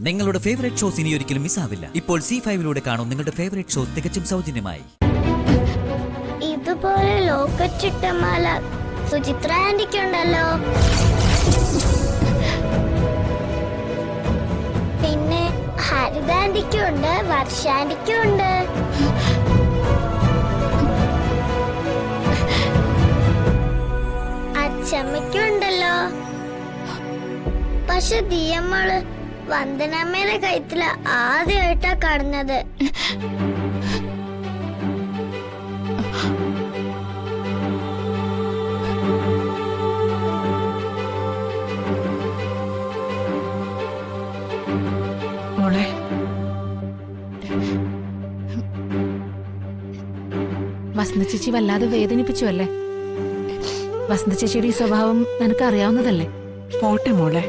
നിങ്ങളുടെ favourite shows ഇനി ഒരിക്കലും മിസ്സാവില്ല. ഇപ്പോൾ C5 കാണും നിങ്ങളുടെ ഫേവറേറ്റ് ഷോസ് തികച്ചും സൗജന്യമായി. ഇതുപോലെ ലോക്കറ്റിട്ട മാല സുചിത്ര ആന്റിക്കുണ്ടല്ലോ. പിന്നെ ഹരിത ആന്റിക്കുണ്ട്, വർഷ ആന്റിക്കുണ്ട്. അച്ചമ്മയ്ക്കുണ്ടല്ലോ. പക്ഷെ ദിയമ്മള് വന്ദനമ്മയുടെ കഴുത്തില് ആദ്യമായിട്ടാ കാണുന്നത്. മോളെ, വസന്ത ചേച്ചി വല്ലാതെ വേദനിപ്പിച്ചു അല്ലേ? വസന്ത ചേച്ചിയുടെ ഈ സ്വഭാവം നിനക്ക് അറിയാവുന്നതല്ലേ? പോട്ടെ മോളെ.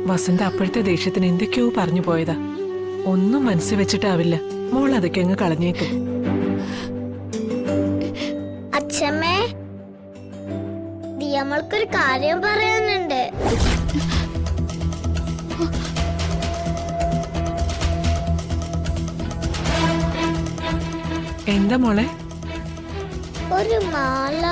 വസന്ത അപ്പോഴത്തെ ദേഷ്യത്തിന് എന്തൊക്കെയോ പറഞ്ഞു പോയതാ. ഒന്നും മനസ്സിൽ വെച്ചിട്ടാവില്ല. മോൾ അതൊക്കെ അങ്ങ് കളഞ്ഞേക്കും. അച്ഛമ്മേ, ദിയമ്മൾക്കൊരു കാര്യം പറയാനുണ്ട്. എന്താ മോളെ? ഒരു മാല.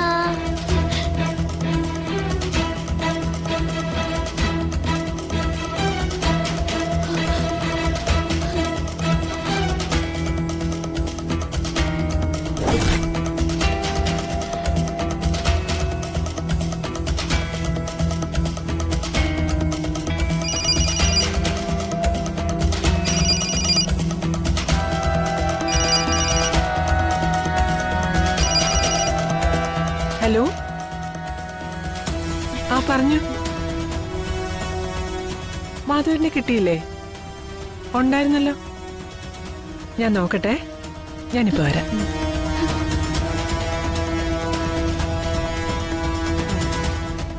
ഹലോ, ആ പറഞ്ഞു. മാധുവിനെ കിട്ടിയില്ലേ? ഉണ്ടായിരുന്നല്ലോ. ഞാൻ നോക്കട്ടെ, ഞാനിപ്പോ വരാം.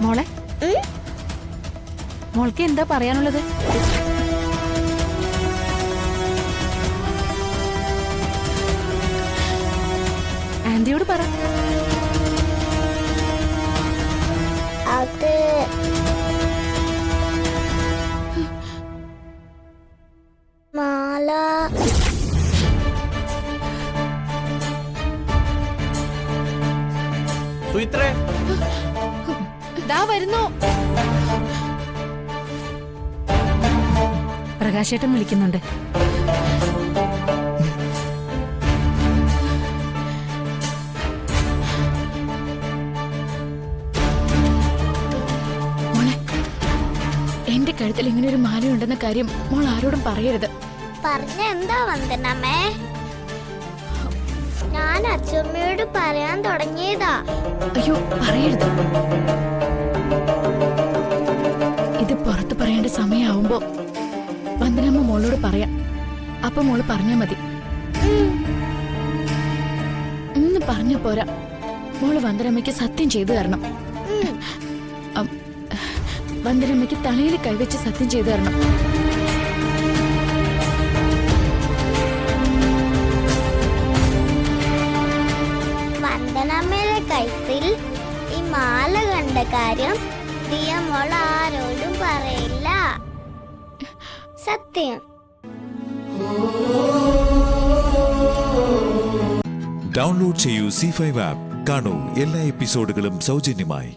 മോളെ, മോൾക്ക് എന്താ പറയാനുള്ളത്? ആന്റിയോട് പറ. അത് മാല. ദാ വരുന്നു. പ്രകാശേട്ടൻ വിളിക്കുന്നുണ്ട്. എന്റെ കഴുത്തിൽ ഇങ്ങനെ ഒരു മാലയുണ്ടെന്ന കാര്യം മോൾ ആരോടും പറയരുത്. പറഞ്ഞ എന്താ വന്ദനമ്മേ? ഞാൻ അച്ഛമ്മയോട് പറയാൻ തുടങ്ങിയതാ. അയ്യോ, പറയരുത്. ഇത് പുറത്ത് പറയേണ്ട സമയമാവുമ്പോ വന്ദനമ്മ മോളോട് പറയാം. അപ്പൊ മോള് പറഞ്ഞാ മതി. ഇന്ന് പറഞ്ഞ പോരാ, മോള് വന്ദനമ്മയ്ക്ക് സത്യം ചെയ്തു തരണം. വന്ദനമ്മയ്ക്ക് തലയിൽ കൈവച്ച് സത്യം ചെയ്തു തരണം. വന്ദനമ്മയുടെ കഴുത്തിൽ ഈ മാല കണ്ട കാര്യം ദിയമോൾ ആരോടും പറയില്ല. സത്യം. ഡൗൺലോഡ് ചെയ്യൂ C5 ആപ്പ്. കാണൂ എല്ലാ എപ്പിസോഡുകളും സൗജന്യമായി.